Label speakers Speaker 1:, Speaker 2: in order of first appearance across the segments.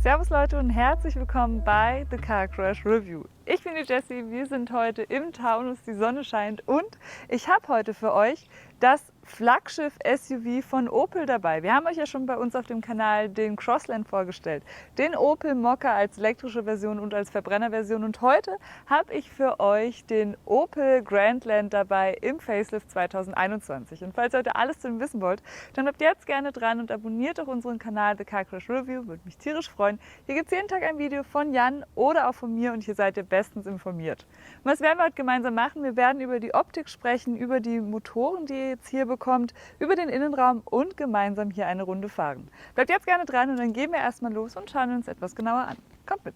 Speaker 1: Servus Leute und herzlich willkommen bei The Car Crash Review. Ich bin die Jessie, wir sind heute im Taunus, die Sonne scheint und ich habe heute für euch das Flaggschiff-SUV von Opel dabei. Wir haben euch ja schon bei uns auf dem Kanal den Crossland vorgestellt, den Opel Mokka als elektrische Version und als Verbrennerversion und heute habe ich für euch den Opel Grandland dabei im Facelift 2021. Und falls ihr heute alles zu dem wissen wollt, dann bleibt jetzt gerne dran und abonniert auch unseren Kanal The Car Crash Review, würde mich tierisch freuen. Hier gibt es jeden Tag ein Video von Jan oder auch von mir und hier seid ihr bestens informiert. Und was werden wir heute gemeinsam machen? Wir werden über die Optik sprechen, über die Motoren, die ihr jetzt hier bekommt, über den Innenraum und gemeinsam hier eine Runde fahren. Bleibt jetzt gerne dran und dann gehen wir erstmal los und schauen uns etwas genauer an. Kommt mit!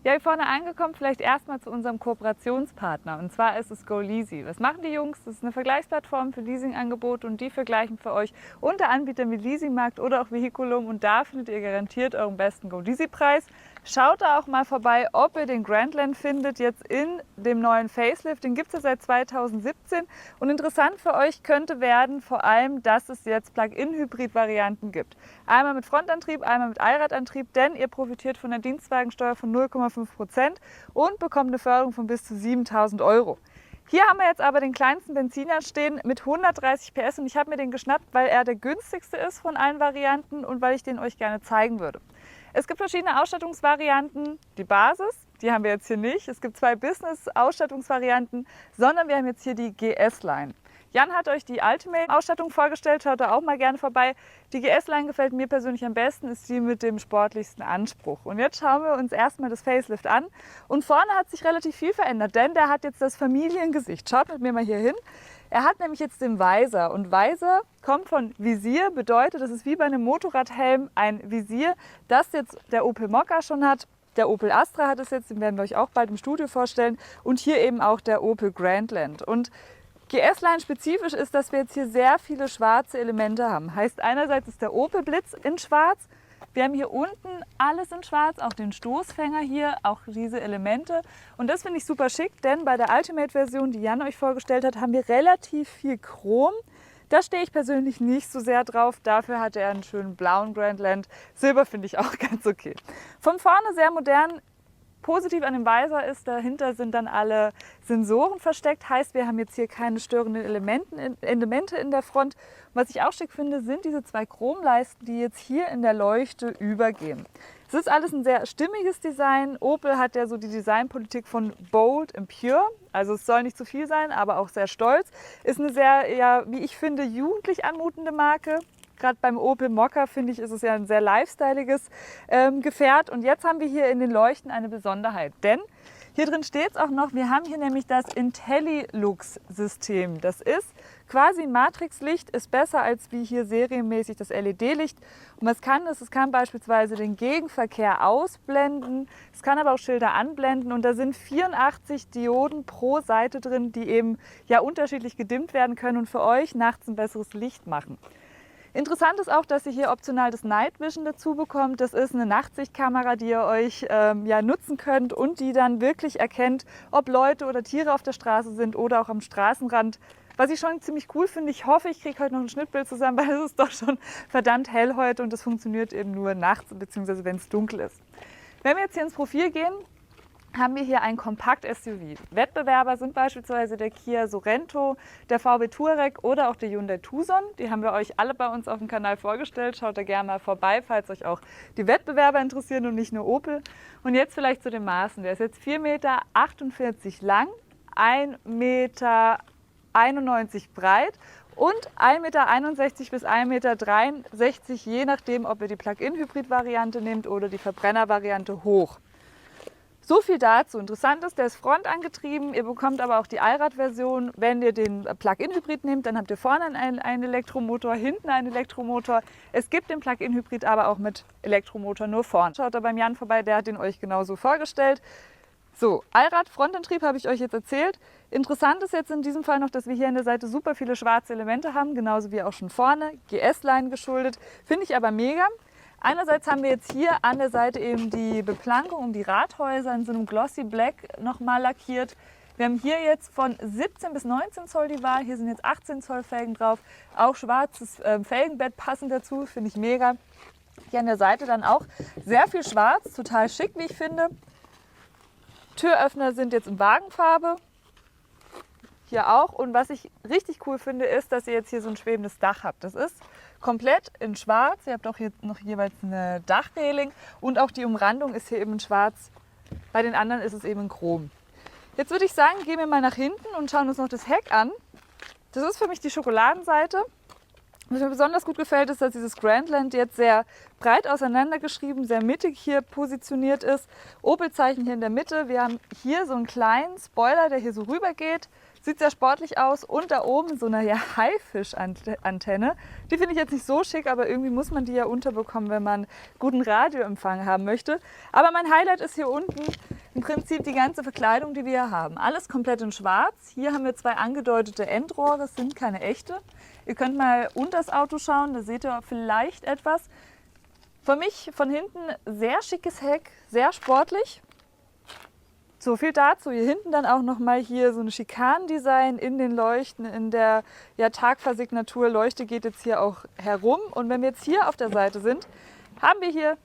Speaker 1: Ja, hier vorne angekommen, vielleicht erstmal zu unserem Kooperationspartner und zwar ist es GoLeasy. Was machen die Jungs? Das ist eine Vergleichsplattform für Leasingangebote und die vergleichen für euch unter Anbietern wie Leasingmarkt oder auch Vehiculum und da findet ihr garantiert euren besten GoLeasy-Preis. Schaut da auch mal vorbei, ob ihr den Grandland findet, jetzt in dem neuen Facelift. Den gibt es ja seit 2017 und interessant für euch könnte werden vor allem, dass es jetzt Plug-in-Hybrid-Varianten gibt. Einmal mit Frontantrieb, einmal mit Allradantrieb, denn ihr profitiert von der Dienstwagensteuer von 0,5% und bekommt eine Förderung von bis zu 7.000 €. Hier haben wir jetzt aber den kleinsten Benziner stehen mit 130 PS und ich habe mir den geschnappt, weil er der günstigste ist von allen Varianten und weil ich den euch gerne zeigen würde. Es gibt verschiedene Ausstattungsvarianten. Die Basis, die haben wir jetzt hier nicht. Es gibt zwei Business-Ausstattungsvarianten, sondern wir haben jetzt hier die GS-Line. Jan hat euch die Ultimate-Ausstattung vorgestellt, schaut da auch mal gerne vorbei. Die GS-Line gefällt mir persönlich am besten, ist die mit dem sportlichsten Anspruch. Und jetzt schauen wir uns erstmal das Facelift an. Und vorne hat sich relativ viel verändert, denn der hat jetzt das Familiengesicht. Schaut mit mir mal hier hin. Er hat nämlich jetzt den Visor und Visor kommt von Visier, bedeutet, das ist wie bei einem Motorradhelm ein Visier, das jetzt der Opel Mokka schon hat. Der Opel Astra hat es jetzt, den werden wir euch auch bald im Studio vorstellen und hier eben auch der Opel Grandland. Und GS-Line spezifisch ist, dass wir jetzt hier sehr viele schwarze Elemente haben. Heißt einerseits ist der Opel Blitz in schwarz. Wir haben hier unten alles in schwarz, auch den Stoßfänger hier, auch diese Elemente. Und das finde ich super schick, denn bei der Ultimate-Version, die Jan euch vorgestellt hat, haben wir relativ viel Chrom. Da stehe ich persönlich nicht so sehr drauf. Dafür hatte er einen schönen blauen Grandland. Silber finde ich auch ganz okay. Von vorne sehr modern. Positiv an dem Visor ist, dahinter sind dann alle Sensoren versteckt. Heißt, wir haben jetzt hier keine störenden Elemente in der Front. Was ich auch schick finde, sind diese zwei Chromleisten, die jetzt hier in der Leuchte übergehen. Es ist alles ein sehr stimmiges Design. Opel hat ja so die Designpolitik von Bold and Pure. Also es soll nicht zu viel sein, aber auch sehr stolz. Ist eine sehr, ja, wie ich finde, jugendlich anmutende Marke. Gerade beim Opel Mokka, finde ich, ist es ja ein sehr lifestyleiges Gefährt. Und jetzt haben wir hier in den Leuchten eine Besonderheit. Denn hier drin steht es auch noch, wir haben hier nämlich das IntelliLux-System. Das ist quasi Matrixlicht, ist besser als wie hier serienmäßig das LED-Licht. Und was kann das? Es kann beispielsweise den Gegenverkehr ausblenden, es kann aber auch Schilder anblenden. Und da sind 84 Dioden pro Seite drin, die eben ja unterschiedlich gedimmt werden können und für euch nachts ein besseres Licht machen. Interessant ist auch, dass ihr hier optional das Night Vision dazu bekommt. Das ist eine Nachtsichtkamera, die ihr euch ja, nutzen könnt und die dann wirklich erkennt, ob Leute oder Tiere auf der Straße sind oder auch am Straßenrand. Was ich schon ziemlich cool finde, ich hoffe, ich kriege heute noch ein Schnittbild zusammen, weil es ist doch schon verdammt hell heute und das funktioniert eben nur nachts bzw. wenn es dunkel ist. Wenn wir jetzt hier ins Profil gehen, haben wir hier ein Kompakt-SUV. Wettbewerber sind beispielsweise der Kia Sorento, der VW Touareg oder auch der Hyundai Tucson. Die haben wir euch alle bei uns auf dem Kanal vorgestellt. Schaut da gerne mal vorbei, falls euch auch die Wettbewerber interessieren und nicht nur Opel. Und jetzt vielleicht zu den Maßen. Der ist jetzt 4,48 Meter lang, 1,91 Meter breit und 1,61 Meter bis 1,63 Meter, je nachdem, ob ihr die Plug-in-Hybrid-Variante nehmt oder die Verbrenner-Variante hoch. So viel dazu. Interessant ist, der ist frontangetrieben. Ihr bekommt aber auch die Allradversion. Wenn ihr den Plug-in-Hybrid nehmt, dann habt ihr vorne einen Elektromotor, hinten einen Elektromotor. Es gibt den Plug-in-Hybrid aber auch mit Elektromotor nur vorne. Schaut da beim Jan vorbei, der hat den euch genauso vorgestellt. So, Allrad, Frontantrieb habe ich euch jetzt erzählt. Interessant ist jetzt in diesem Fall noch, dass wir hier an der Seite super viele schwarze Elemente haben, genauso wie auch schon vorne. GS-Line geschuldet, finde ich aber mega. Einerseits haben wir jetzt hier an der Seite eben die Beplankung um die Rathäuser in so einem Glossy Black nochmal lackiert. Wir haben hier jetzt von 17 bis 19 Zoll die Wahl. Hier sind jetzt 18 Zoll Felgen drauf. Auch schwarzes Felgenbett passend dazu, finde ich mega. Hier an der Seite dann auch sehr viel schwarz, total schick, wie ich finde. Türöffner sind jetzt in Wagenfarbe. Hier auch. Und was ich richtig cool finde, ist, dass ihr jetzt hier so ein schwebendes Dach habt. Das ist komplett in schwarz. Ihr habt auch hier noch jeweils eine Dachreling und auch die Umrandung ist hier eben in schwarz. Bei den anderen ist es eben in chrom. Jetzt würde ich sagen, gehen wir mal nach hinten und schauen uns noch das Heck an. Das ist für mich die Schokoladenseite. Was mir besonders gut gefällt, ist, dass dieses Grandland jetzt sehr breit auseinandergeschrieben, sehr mittig hier positioniert ist. Opel-Zeichen hier in der Mitte. Wir haben hier so einen kleinen Spoiler, der hier so rüber geht. Sieht sehr sportlich aus und da oben so eine Haifisch-Antenne. Die finde ich jetzt nicht so schick, aber irgendwie muss man die ja unterbekommen, wenn man guten Radioempfang haben möchte. Aber mein Highlight ist hier unten im Prinzip die ganze Verkleidung, die wir hier haben. Alles komplett in schwarz. Hier haben wir zwei angedeutete Endrohre, das sind keine echte. Ihr könnt mal unter das Auto schauen, da seht ihr vielleicht etwas. Für mich von hinten sehr schickes Heck, sehr sportlich. So viel dazu. Hier hinten dann auch noch mal hier so ein Schikanen-Design in den Leuchten, in der Tagfahrsignatur. Leuchte geht jetzt hier auch herum. Und wenn wir jetzt hier auf der Seite sind, haben wir hier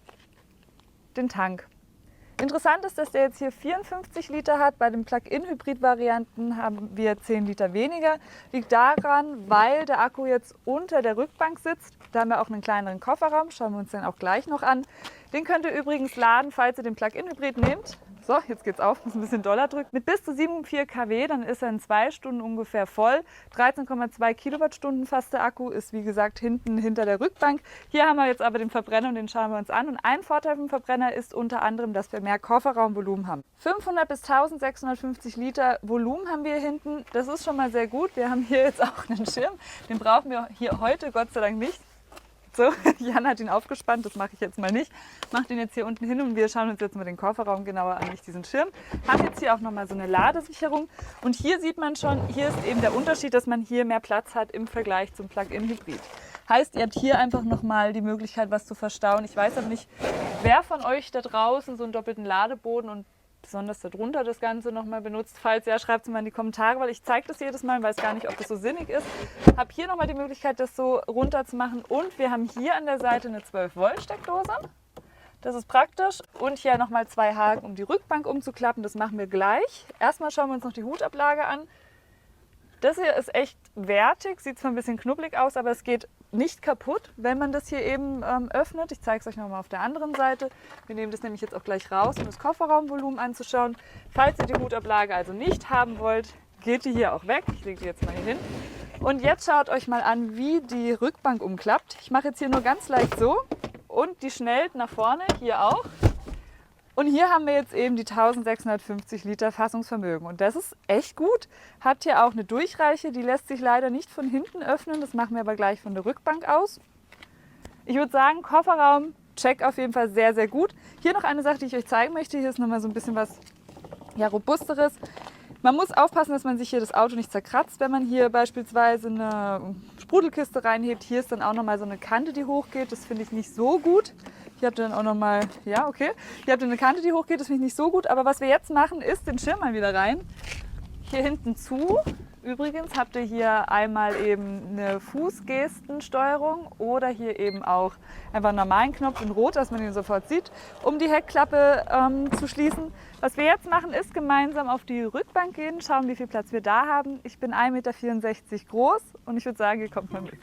Speaker 1: den Tank. Interessant ist, dass der jetzt hier 54 Liter hat. Bei den Plug-in-Hybrid-Varianten haben wir 10 Liter weniger. Liegt daran, weil der Akku jetzt unter der Rückbank sitzt. Da haben wir auch einen kleineren Kofferraum. Schauen wir uns den auch gleich noch an. Den könnt ihr übrigens laden, falls ihr den Plug-in-Hybrid nehmt. So, jetzt geht's auf, muss ein bisschen doller drücken. Mit bis zu 7,4 kW, dann ist er in 2 Stunden ungefähr voll. 13,2 Kilowattstunden fast der Akku, ist wie gesagt hinten hinter der Rückbank. Hier haben wir jetzt aber den Verbrenner und den schauen wir uns an. Und ein Vorteil vom Verbrenner ist unter anderem, dass wir mehr Kofferraumvolumen haben. 500 bis 1650 Liter Volumen haben wir hier hinten. Das ist schon mal sehr gut. Wir haben hier jetzt auch einen Schirm. Den brauchen wir hier heute Gott sei Dank nicht. So, Jan hat ihn aufgespannt, das mache ich jetzt mal nicht. Mache den jetzt hier unten hin und wir schauen uns jetzt mal den Kofferraum genauer an, nicht diesen Schirm. Haben jetzt hier auch nochmal so eine Ladesicherung und hier sieht man schon, hier ist eben der Unterschied, dass man hier mehr Platz hat im Vergleich zum Plug-in-Hybrid. Heißt, ihr habt hier einfach nochmal die Möglichkeit, was zu verstauen. Ich weiß aber nicht, wer von euch da draußen so einen doppelten Ladeboden und besonders darunter das Ganze nochmal benutzt. Falls ja, schreibt es mal in die Kommentare, weil ich zeige das jedes Mal und weiß gar nicht, ob das so sinnig ist. Habe hier nochmal die Möglichkeit, das so runter zu machen und wir haben hier an der Seite eine 12-Volt-Steckdose. Das ist praktisch und hier nochmal 2 Haken, um die Rückbank umzuklappen. Das machen wir gleich. Erstmal schauen wir uns noch die Hutablage an. Das hier ist echt wertig, sieht zwar ein bisschen knubbelig aus, aber es geht nicht kaputt, wenn man das hier eben öffnet. Ich zeige es euch nochmal auf der anderen Seite. Wir nehmen das nämlich jetzt auch gleich raus, um das Kofferraumvolumen anzuschauen. Falls ihr die Hutablage also nicht haben wollt, geht die hier auch weg. Ich lege die jetzt mal hier hin. Und jetzt schaut euch mal an, wie die Rückbank umklappt. Ich mache jetzt hier nur ganz leicht so und die schnellt nach vorne, hier auch. Und hier haben wir jetzt eben die 1650 Liter Fassungsvermögen und das ist echt gut. Habt hier auch eine Durchreiche, die lässt sich leider nicht von hinten öffnen, das machen wir aber gleich von der Rückbank aus. Ich würde sagen, Kofferraum, check auf jeden Fall sehr, sehr gut. Hier noch eine Sache, die ich euch zeigen möchte, hier ist nochmal so ein bisschen was Robusteres. Man muss aufpassen, dass man sich hier das Auto nicht zerkratzt, wenn man hier beispielsweise eine Sprudelkiste reinhebt. Hier ist dann auch nochmal so eine Kante, die hochgeht, das finde ich nicht so gut. Hier habt ihr dann auch nochmal, ja okay, hier habt ihr eine Kante, die hochgeht, das finde ich nicht so gut. Aber was wir jetzt machen, ist den Schirm mal wieder rein. Hier hinten zu. Übrigens habt ihr hier einmal eben eine Fußgestensteuerung oder hier eben auch einfach einen normalen Knopf in Rot, dass man ihn sofort sieht, um die Heckklappe zu schließen. Was wir jetzt machen, ist gemeinsam auf die Rückbank gehen, schauen, wie viel Platz wir da haben. Ich bin 1,64 Meter groß und ich würde sagen, ihr kommt mal mit.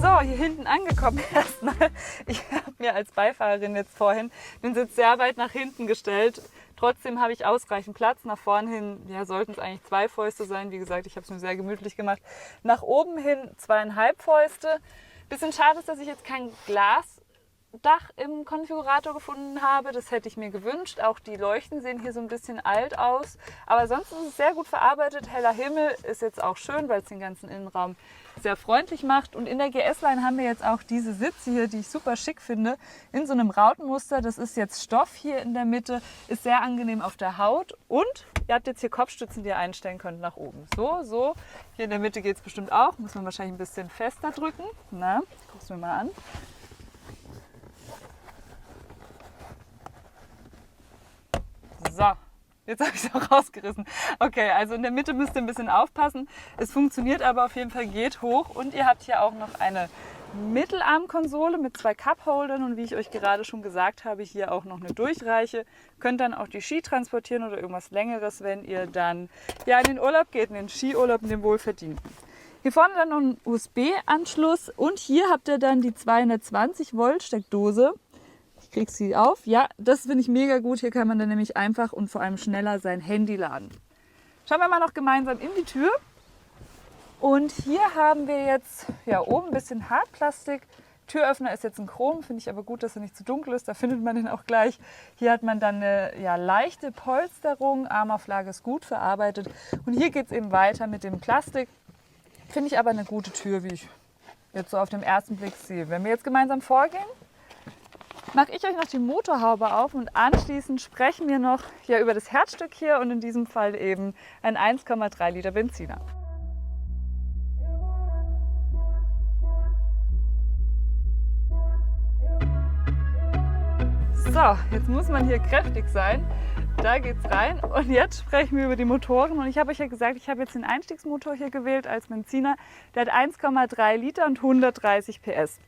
Speaker 1: So, hier hinten angekommen erstmal. Ich habe mir als Beifahrerin jetzt vorhin den Sitz sehr weit nach hinten gestellt. Trotzdem habe ich ausreichend Platz. Nach vorn hin sollten es eigentlich 2 Fäuste sein. Wie gesagt, ich habe es mir sehr gemütlich gemacht. Nach oben hin 2,5 Fäuste. Bisschen schade ist, dass ich jetzt kein Glasdach im Konfigurator gefunden habe. Das hätte ich mir gewünscht. Auch die Leuchten sehen hier so ein bisschen alt aus. Aber sonst ist es sehr gut verarbeitet. Heller Himmel ist jetzt auch schön, weil es den ganzen Innenraum sehr freundlich macht. Und in der GS-Line haben wir jetzt auch diese Sitze hier, die ich super schick finde, in so einem Rautenmuster. Das ist jetzt Stoff hier in der Mitte, ist sehr angenehm auf der Haut. Und ihr habt jetzt hier Kopfstützen, die ihr einstellen könnt nach oben. So. Hier in der Mitte geht es bestimmt auch. Muss man wahrscheinlich ein bisschen fester drücken. Na, guck's mir mal an. So. Jetzt habe ich es auch rausgerissen. Okay, also in der Mitte müsst ihr ein bisschen aufpassen. Es funktioniert aber auf jeden Fall, geht hoch. Und ihr habt hier auch noch eine Mittelarmkonsole mit 2 Cupholdern und wie ich euch gerade schon gesagt habe, hier auch noch eine Durchreiche. Könnt dann auch die Ski transportieren oder irgendwas Längeres, wenn ihr dann in den Urlaub geht, in den Skiurlaub, in den wohlverdienten. Hier vorne dann noch ein USB-Anschluss und hier habt ihr dann die 220 Volt Steckdose. Ich kriege sie auf. Ja, das finde ich mega gut. Hier kann man dann nämlich einfach und vor allem schneller sein Handy laden. Schauen wir mal noch gemeinsam in die Tür. Und hier haben wir jetzt oben ein bisschen Hartplastik. Türöffner ist jetzt ein Chrom, finde ich aber gut, dass er nicht zu dunkel ist. Da findet man den auch gleich. Hier hat man dann eine leichte Polsterung. Armauflage ist gut verarbeitet. Und hier geht es eben weiter mit dem Plastik. Finde ich aber eine gute Tür, wie ich jetzt so auf den ersten Blick sehe. Wenn wir jetzt gemeinsam vorgehen, mache ich euch noch die Motorhaube auf und anschließend sprechen wir noch über das Herzstück hier und in diesem Fall eben ein 1,3 Liter Benziner. So, jetzt muss man hier kräftig sein. Da geht's rein und jetzt sprechen wir über die Motoren und ich habe euch ja gesagt, ich habe jetzt den Einstiegsmotor hier gewählt als Benziner. Der hat 1,3 Liter und 130 PS.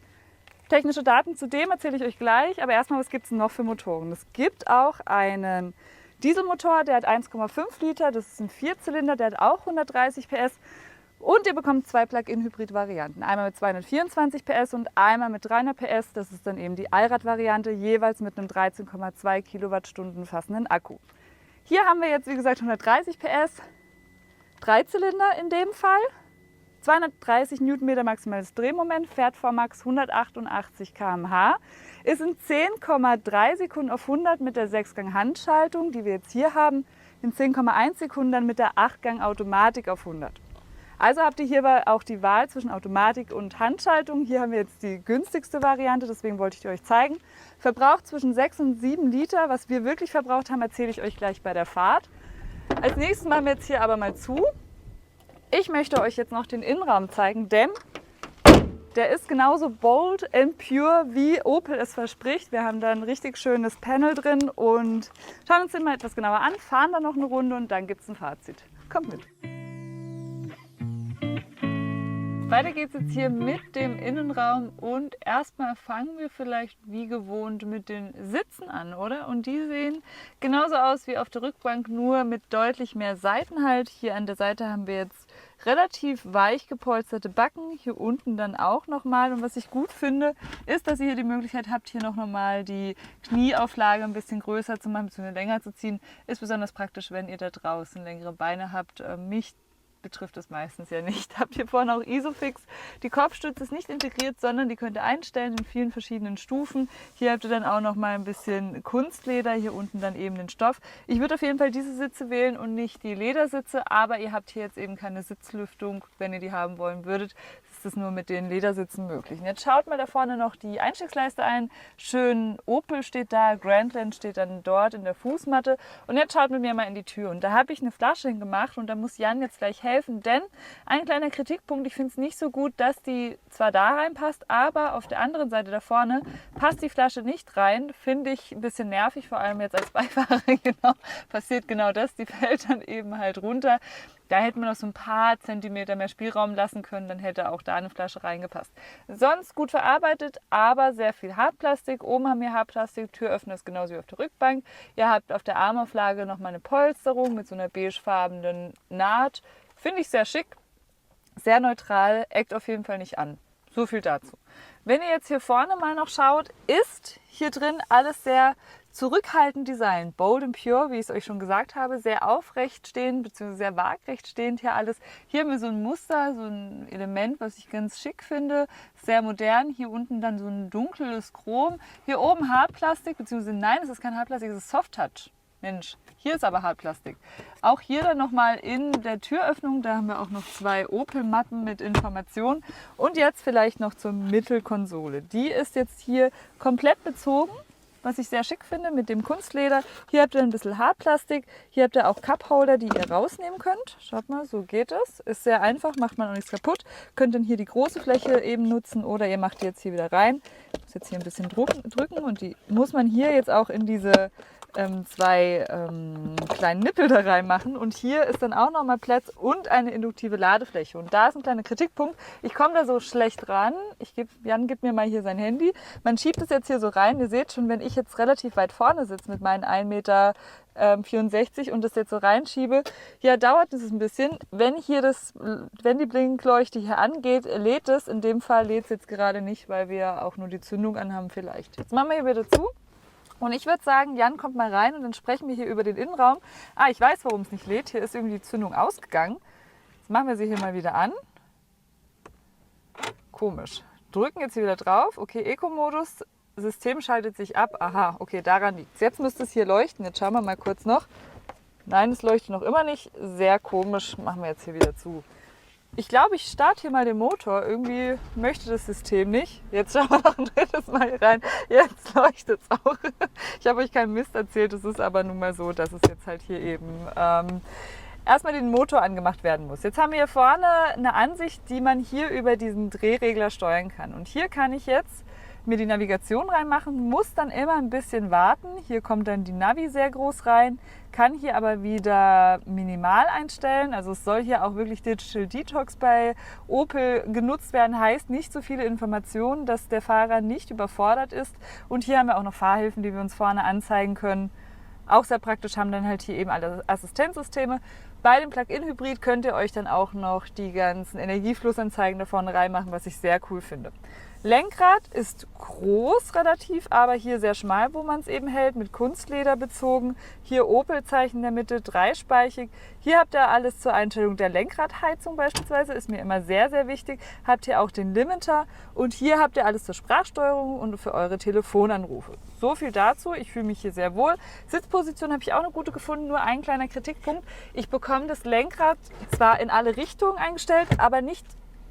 Speaker 1: Technische Daten zu dem erzähle ich euch gleich, aber erstmal, was gibt es noch für Motoren? Es gibt auch einen Dieselmotor, der hat 1,5 Liter, das ist ein Vierzylinder, der hat auch 130 PS und ihr bekommt 2 Plug-in-Hybrid-Varianten. Einmal mit 224 PS und einmal mit 300 PS, das ist dann eben die Allrad-Variante, jeweils mit einem 13,2 Kilowattstunden fassenden Akku. Hier haben wir jetzt, wie gesagt, 130 PS, Dreizylinder in dem Fall. 230 Newtonmeter maximales Drehmoment, fährt Vmax 188 km/h, ist in 10,3 Sekunden auf 100 mit der 6-Gang-Handschaltung, die wir jetzt hier haben, in 10,1 Sekunden dann mit der 8-Gang-Automatik auf 100. Also habt ihr hierbei auch die Wahl zwischen Automatik und Handschaltung. Hier haben wir jetzt die günstigste Variante, deswegen wollte ich die euch zeigen. Verbraucht zwischen 6 und 7 Liter. Was wir wirklich verbraucht haben, erzähle ich euch gleich bei der Fahrt. Als nächstes machen wir jetzt hier aber mal zu. Ich möchte euch jetzt noch den Innenraum zeigen, denn der ist genauso bold and pure, wie Opel es verspricht. Wir haben da ein richtig schönes Panel drin und schauen uns den mal etwas genauer an, fahren dann noch eine Runde und dann gibt es ein Fazit. Kommt mit! Weiter geht es jetzt hier mit dem Innenraum und erstmal fangen wir vielleicht wie gewohnt mit den Sitzen an, oder? Und die sehen genauso aus wie auf der Rückbank, nur mit deutlich mehr Seitenhalt. Hier an der Seite haben wir jetzt relativ weich gepolsterte Backen, hier unten dann auch nochmal. Und was ich gut finde, ist, dass ihr hier die Möglichkeit habt, hier noch mal die Knieauflage ein bisschen größer zu machen, bzw. länger zu ziehen. Ist besonders praktisch, wenn ihr da draußen längere Beine habt. Mich betrifft es meistens ja nicht. Habt ihr vorne auch Isofix. Die Kopfstütze ist nicht integriert, sondern die könnt ihr einstellen in vielen verschiedenen Stufen. Hier habt ihr dann auch noch mal ein bisschen Kunstleder, hier unten dann eben den Stoff. Ich würde auf jeden Fall diese Sitze wählen und nicht die Ledersitze, aber ihr habt hier jetzt eben keine Sitzlüftung. Wenn ihr die haben wollen würdet, ist das nur mit den Ledersitzen möglich. Und jetzt schaut mal da vorne noch die Einstiegsleiste ein. Schön Opel steht da, Grandland steht dann dort in der Fußmatte. Und jetzt schaut mit mir mal in die Tür. Und da habe ich eine Flasche hingemacht und da muss Jan jetzt gleich helfen, denn ein kleiner Kritikpunkt, ich finde es nicht so gut, dass die zwar da reinpasst, aber auf der anderen Seite da vorne passt die Flasche nicht rein. Finde ich ein bisschen nervig, vor allem jetzt als Beifahrerin passiert genau das, die fällt dann eben halt runter. Da hätte man noch so ein paar Zentimeter mehr Spielraum lassen können, dann hätte auch da eine Flasche reingepasst. Sonst gut verarbeitet, aber sehr viel Hartplastik. Oben haben wir Hartplastik, Türöffner ist genauso wie auf der Rückbank. Ihr habt auf der Armauflage noch mal eine Polsterung mit so einer beigefarbenen Naht. Finde ich sehr schick, sehr neutral, eckt auf jeden Fall nicht an. So viel dazu. Wenn ihr jetzt hier vorne mal noch schaut, ist hier drin alles sehr Zurückhaltend Design, bold and pure, wie ich es euch schon gesagt habe, sehr aufrecht stehend bzw. sehr waagrecht stehend hier alles. Hier haben wir so ein Muster, so ein Element, was ich ganz schick finde, sehr modern. Hier unten dann so ein dunkles Chrom. Hier oben Hartplastik, beziehungsweise nein, es ist kein Hartplastik, es ist Soft Touch. Mensch, hier ist aber Hartplastik. Auch hier dann nochmal in der Türöffnung, da haben wir auch noch 2 Opel-Mappen mit Informationen. Und jetzt vielleicht noch zur Mittelkonsole. Die ist jetzt hier komplett bezogen, was ich sehr schick finde, mit dem Kunstleder. Hier habt ihr ein bisschen Hartplastik. Hier habt ihr auch Cupholder, die ihr rausnehmen könnt. Schaut mal, so geht das. Ist sehr einfach, macht man auch nichts kaputt. Könnt dann hier die große Fläche eben nutzen oder ihr macht die jetzt hier wieder rein. Ich muss jetzt hier ein bisschen drücken und die muss man hier jetzt auch in diese 2 kleinen Nippel da reinmachen. Und hier ist dann auch nochmal Platz und eine induktive Ladefläche. Und da ist ein kleiner Kritikpunkt. Ich komme da so schlecht ran. Jan gibt mir mal hier sein Handy. Man schiebt es jetzt hier so rein. Ihr seht schon, wenn ich jetzt relativ weit vorne sitze mit meinen 1,64 Meter und das jetzt so reinschiebe, ja, dauert es ein bisschen. Wenn die Blinkleuchte hier angeht, lädt es. In dem Fall lädt es jetzt gerade nicht, weil wir auch nur die Zündung anhaben vielleicht. Jetzt machen wir hier wieder zu. Und ich würde sagen, Jan kommt mal rein und dann sprechen wir hier über den Innenraum. Ich weiß, warum es nicht lädt. Hier ist irgendwie die Zündung ausgegangen. Jetzt machen wir sie hier mal wieder an. Komisch. Drücken jetzt hier wieder drauf. Okay, Eco-Modus. System schaltet sich ab. Aha, okay, daran liegt es. Jetzt müsste es hier leuchten. Jetzt schauen wir mal kurz noch. Nein, es leuchtet noch immer nicht. Sehr komisch. Machen wir jetzt hier wieder zu. Ich glaube, ich starte hier mal den Motor. Irgendwie möchte das System nicht. Jetzt schauen wir noch ein drittes Mal hier rein. Jetzt leuchtet es auch. Ich habe euch keinen Mist erzählt. Es ist aber nun mal so, dass es jetzt halt hier eben erstmal den Motor angemacht werden muss. Jetzt haben wir hier vorne eine Ansicht, die man hier über diesen Drehregler steuern kann. Und hier kann ich jetzt mir die Navigation reinmachen, muss dann immer ein bisschen warten. Hier kommt dann die Navi sehr groß rein, kann hier aber wieder minimal einstellen. Also es soll hier auch wirklich Digital Detox bei Opel genutzt werden. Heißt nicht so viele Informationen, dass der Fahrer nicht überfordert ist. Und hier haben wir auch noch Fahrhilfen, die wir uns vorne anzeigen können. Auch sehr praktisch, haben dann halt hier eben alle Assistenzsysteme. Bei dem Plug-in-Hybrid könnt ihr euch dann auch noch die ganzen Energieflussanzeigen da vorne reinmachen, was ich sehr cool finde. Lenkrad ist groß relativ, aber hier sehr schmal, wo man es eben hält, mit Kunstleder bezogen. Hier Opel-Zeichen in der Mitte, dreispeichig. Hier habt ihr alles zur Einstellung der Lenkradheizung beispielsweise, ist mir immer sehr, sehr wichtig. Habt ihr auch den Limiter und hier habt ihr alles zur Sprachsteuerung und für eure Telefonanrufe. So viel dazu, ich fühle mich hier sehr wohl. Sitzposition habe ich auch eine gute gefunden, nur ein kleiner Kritikpunkt. Ich bekomme das Lenkrad zwar in alle Richtungen eingestellt, aber nicht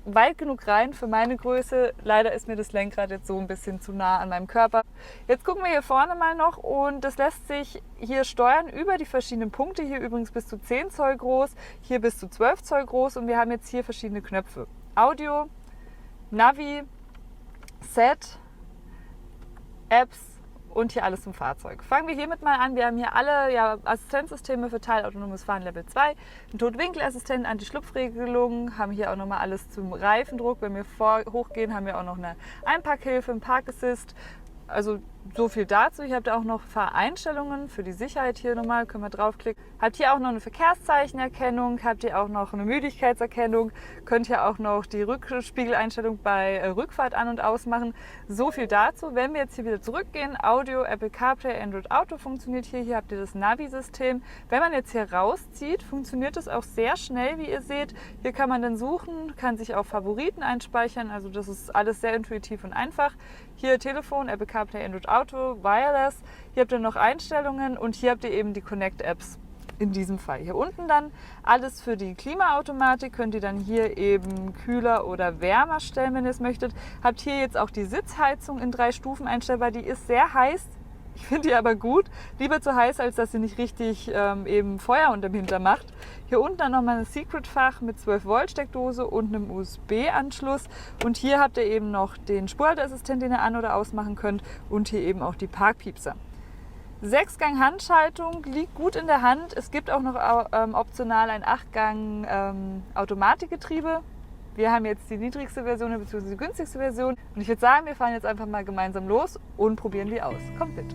Speaker 1: weit genug rein für meine Größe. Leider ist mir das Lenkrad jetzt so ein bisschen zu nah an meinem Körper. Jetzt gucken wir hier vorne mal noch und das lässt sich hier steuern über die verschiedenen Punkte. Hier übrigens bis zu 10 Zoll groß, hier bis zu 12 Zoll groß und wir haben jetzt hier verschiedene Knöpfe. Audio, Navi, Set, Apps und hier alles zum Fahrzeug. Fangen wir hiermit mal an. Wir haben hier alle Assistenzsysteme für teilautonomes Fahren Level 2, einen Totwinkelassistent, Anti-Schlupfregelung, haben hier auch nochmal alles zum Reifendruck. Wenn wir hochgehen, haben wir auch noch eine Einparkhilfe, einen Parkassist. Also so viel dazu. Hier habt ihr auch noch Fahreinstellungen für die Sicherheit hier nochmal, können wir draufklicken. Habt hier auch noch eine Verkehrszeichenerkennung, habt ihr auch noch eine Müdigkeitserkennung, könnt ihr auch noch die Rückspiegeleinstellung bei Rückfahrt an- und ausmachen. So viel dazu. Wenn wir jetzt hier wieder zurückgehen, Audio, Apple CarPlay, Android Auto funktioniert hier. Hier habt ihr das Navi-System. Wenn man jetzt hier rauszieht, funktioniert es auch sehr schnell, wie ihr seht. Hier kann man dann suchen, kann sich auch Favoriten einspeichern. Also das ist alles sehr intuitiv und einfach. Hier Telefon, Apple CarPlay, Android Auto, Wireless. Hier habt ihr noch Einstellungen und hier habt ihr eben die Connect-Apps in diesem Fall. Hier unten dann alles für die Klimaautomatik. Könnt ihr dann hier eben kühler oder wärmer stellen, wenn ihr es möchtet. Habt hier jetzt auch die Sitzheizung in 3 Stufen einstellbar. Die ist sehr heiß. Ich finde die aber gut. Lieber zu heiß, als dass sie nicht richtig eben Feuer unterm Hintern macht. Hier unten dann nochmal ein Secret-Fach mit 12 Volt Steckdose und einem USB-Anschluss. Und hier habt ihr eben noch den Spurhalteassistent, den ihr an- oder ausmachen könnt. Und hier eben auch die Parkpiepser. 6-Gang-Handschaltung liegt gut in der Hand. Es gibt auch noch optional ein 8-Gang Automatikgetriebe. Wir haben jetzt die niedrigste Version bzw. die günstigste Version. Und ich würde sagen, wir fahren jetzt einfach mal gemeinsam los und probieren die aus. Kommt mit!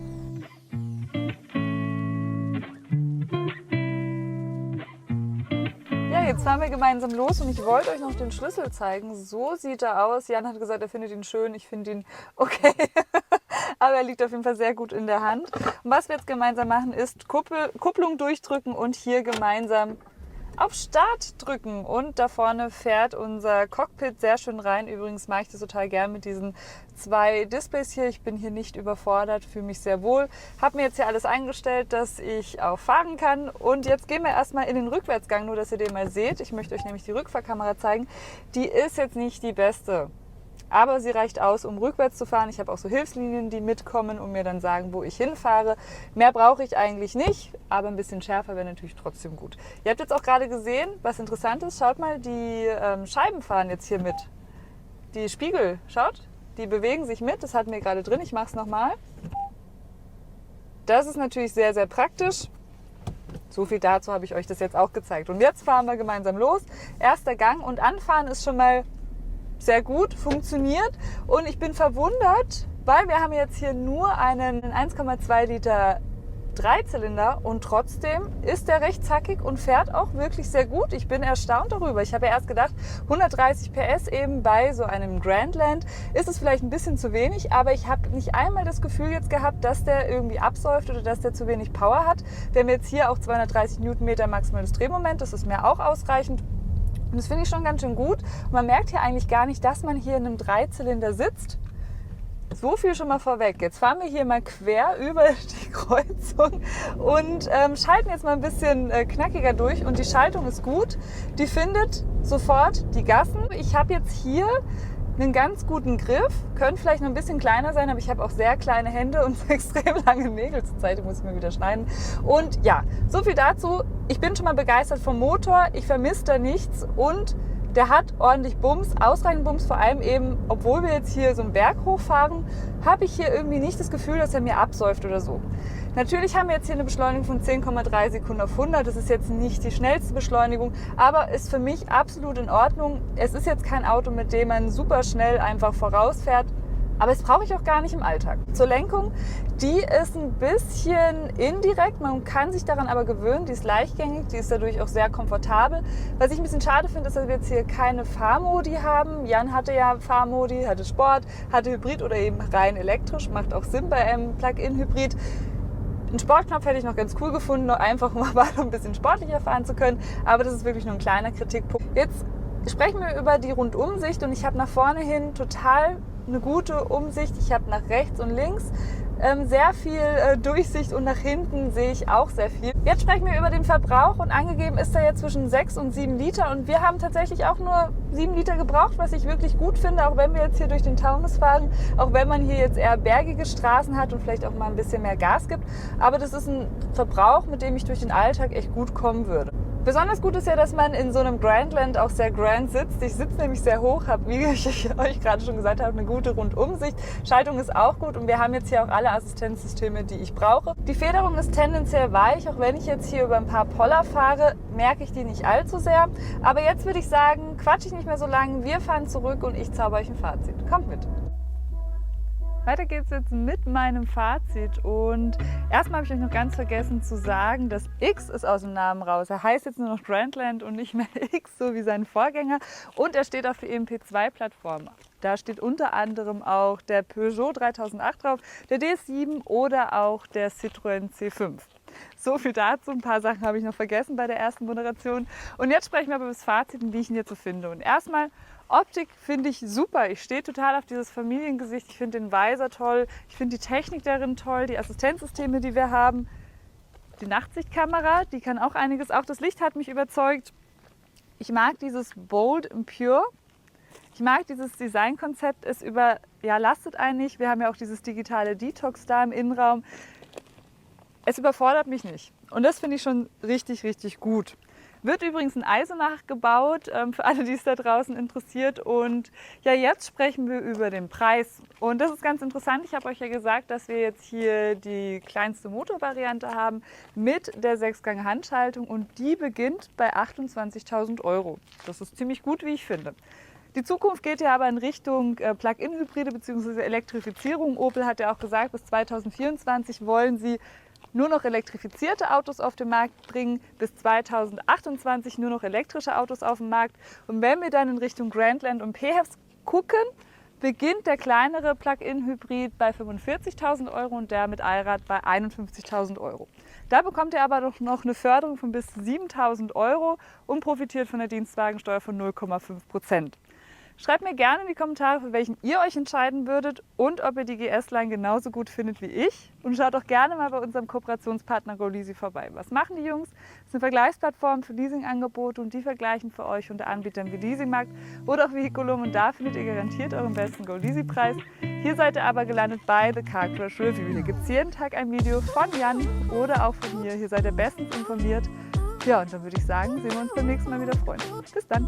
Speaker 1: Ja, jetzt fahren wir gemeinsam los und ich wollte euch noch den Schlüssel zeigen. So sieht er aus. Jan hat gesagt, er findet ihn schön. Ich finde ihn okay. aber er liegt auf jeden Fall sehr gut in der Hand. Und was wir jetzt gemeinsam machen, ist Kupplung durchdrücken und hier gemeinsam auf Start drücken. Und da vorne fährt unser Cockpit sehr schön rein. Übrigens mache ich das total gern mit diesen 2 Displays hier. Ich bin hier nicht überfordert, fühle mich sehr wohl. Habe mir jetzt hier alles eingestellt, dass ich auch fahren kann. Und jetzt gehen wir erstmal in den Rückwärtsgang, nur dass ihr den mal seht. Ich möchte euch nämlich die Rückfahrkamera zeigen. Die ist jetzt nicht die beste. Aber sie reicht aus, um rückwärts zu fahren. Ich habe auch so Hilfslinien, die mitkommen und mir dann sagen, wo ich hinfahre. Mehr brauche ich eigentlich nicht, aber ein bisschen schärfer wäre natürlich trotzdem gut. Ihr habt jetzt auch gerade gesehen, was interessant ist. Schaut mal, die Scheiben fahren jetzt hier mit. Die Spiegel, schaut, die bewegen sich mit. Das hatten wir gerade drin. Ich mache es nochmal. Das ist natürlich sehr, sehr praktisch. So viel dazu habe ich euch das jetzt auch gezeigt. Und jetzt fahren wir gemeinsam los. Erster Gang und anfahren ist schon mal sehr gut, funktioniert und ich bin verwundert, weil wir haben jetzt hier nur einen 1,2 Liter Dreizylinder und trotzdem ist der recht zackig und fährt auch wirklich sehr gut. Ich bin erstaunt darüber. Ich habe ja erst gedacht, 130 PS eben bei so einem Grandland ist es vielleicht ein bisschen zu wenig, aber ich habe nicht einmal das Gefühl jetzt gehabt, dass der irgendwie absäuft oder dass der zu wenig Power hat. Wir haben jetzt hier auch 230 Newtonmeter maximales Drehmoment, das ist mir auch ausreichend. Und das finde ich schon ganz schön gut. Und man merkt hier eigentlich gar nicht, dass man hier in einem Dreizylinder sitzt. So viel schon mal vorweg. Jetzt fahren wir hier mal quer über die Kreuzung und schalten jetzt mal ein bisschen knackiger durch. Und die Schaltung ist gut. Die findet sofort die Gassen. Ich habe jetzt hier einen ganz guten Griff. Könnte vielleicht noch ein bisschen kleiner sein, aber ich habe auch sehr kleine Hände und extrem lange Nägel zur Zeit. Die muss ich mir wieder schneiden. Und ja, so viel dazu. Ich bin schon mal begeistert vom Motor. Ich vermisse da nichts und der hat ordentlich Bums, ausreichend Bums, vor allem eben, obwohl wir jetzt hier so einen Berg hochfahren, habe ich hier irgendwie nicht das Gefühl, dass er mir absäuft oder so. Natürlich haben wir jetzt hier eine Beschleunigung von 10,3 Sekunden auf 100. Das ist jetzt nicht die schnellste Beschleunigung, aber ist für mich absolut in Ordnung. Es ist jetzt kein Auto, mit dem man super schnell einfach vorausfährt. Aber das brauche ich auch gar nicht im Alltag. Zur Lenkung, die ist ein bisschen indirekt, man kann sich daran aber gewöhnen, die ist leichtgängig, die ist dadurch auch sehr komfortabel. Was ich ein bisschen schade finde, ist, dass wir jetzt hier keine Fahrmodi haben. Jan hatte ja Fahrmodi, hatte Sport, hatte Hybrid oder eben rein elektrisch, macht auch Sinn bei einem Plug-in-Hybrid. Einen Sportknopf hätte ich noch ganz cool gefunden, einfach um mal ein bisschen sportlicher fahren zu können, aber das ist wirklich nur ein kleiner Kritikpunkt. Jetzt sprechen wir über die Rundumsicht und ich habe nach vorne hin total eine gute Umsicht. Ich habe nach rechts und links sehr viel Durchsicht und nach hinten sehe ich auch sehr viel. Jetzt sprechen wir über den Verbrauch und angegeben ist er jetzt zwischen 6 und 7 Liter und wir haben tatsächlich auch nur 7 Liter gebraucht, was ich wirklich gut finde, auch wenn wir jetzt hier durch den Taunus fahren, auch wenn man hier jetzt eher bergige Straßen hat und vielleicht auch mal ein bisschen mehr Gas gibt. Aber das ist ein Verbrauch, mit dem ich durch den Alltag echt gut kommen würde. Besonders gut ist ja, dass man in so einem Grandland auch sehr grand sitzt. Ich sitze nämlich sehr hoch, habe, wie ich euch gerade schon gesagt habe, eine gute Rundumsicht. Schaltung ist auch gut und wir haben jetzt hier auch alle Assistenzsysteme, die ich brauche. Die Federung ist tendenziell weich, auch wenn ich jetzt hier über ein paar Poller fahre, merke ich die nicht allzu sehr. Aber jetzt würde ich sagen, quatsche ich nicht mehr so lange, wir fahren zurück und ich zauber euch ein Fazit. Kommt mit! Weiter geht's jetzt mit meinem Fazit und erstmal habe ich euch noch ganz vergessen zu sagen, das X ist aus dem Namen raus. Er heißt jetzt nur noch Grandland und nicht mehr X, so wie sein Vorgänger und er steht auf der EMP2-Plattform. Da steht unter anderem auch der Peugeot 3008 drauf, der DS7 oder auch der Citroën C5. So viel dazu, ein paar Sachen habe ich noch vergessen bei der ersten Moderation. Und jetzt sprechen wir über das Fazit und wie ich ihn jetzt so finde. Und erstmal, Optik finde ich super. Ich stehe total auf dieses Familiengesicht. Ich finde den Visor toll. Ich finde die Technik darin toll, die Assistenzsysteme, die wir haben. Die Nachtsichtkamera, die kann auch einiges. Auch das Licht hat mich überzeugt. Ich mag dieses Bold and Pure. Ich mag dieses Designkonzept. Es überlastet einen nicht. Wir haben ja auch dieses digitale Detox da im Innenraum. Es überfordert mich nicht. Und das finde ich schon richtig, richtig gut. Wird übrigens in Eisenach gebaut, für alle, die es da draußen interessiert. Und ja, jetzt sprechen wir über den Preis. Und das ist ganz interessant. Ich habe euch ja gesagt, dass wir jetzt hier die kleinste Motorvariante haben mit der 6-Gang-Handschaltung. Und die beginnt bei 28.000 €. Das ist ziemlich gut, wie ich finde. Die Zukunft geht ja aber in Richtung Plug-in-Hybride bzw. Elektrifizierung. Opel hat ja auch gesagt, bis 2024 wollen sie nur noch elektrifizierte Autos auf den Markt bringen, bis 2028 nur noch elektrische Autos auf den Markt. Und wenn wir dann in Richtung Grandland und PHEVs gucken, beginnt der kleinere Plug-in-Hybrid bei 45.000 € und der mit Allrad bei 51.000 €. Da bekommt ihr aber doch noch eine Förderung von bis 7.000 € und profitiert von der Dienstwagensteuer von 0,5%. Schreibt mir gerne in die Kommentare, für welchen ihr euch entscheiden würdet und ob ihr die GS-Line genauso gut findet wie ich. Und schaut auch gerne mal bei unserem Kooperationspartner GoLeasy vorbei. Was machen die Jungs? Das ist eine Vergleichsplattform für Leasingangebote und die vergleichen für euch unter Anbietern wie Leasingmarkt oder auch Vehiculum und da findet ihr garantiert euren besten GoLeasy-Preis. Hier seid ihr aber gelandet bei The Car Crash Review. Hier gibt es jeden Tag ein Video von Jan oder auch von mir. Hier seid ihr bestens informiert. Ja, und dann würde ich sagen, sehen wir uns beim nächsten Mal wieder, Freunde. Bis dann!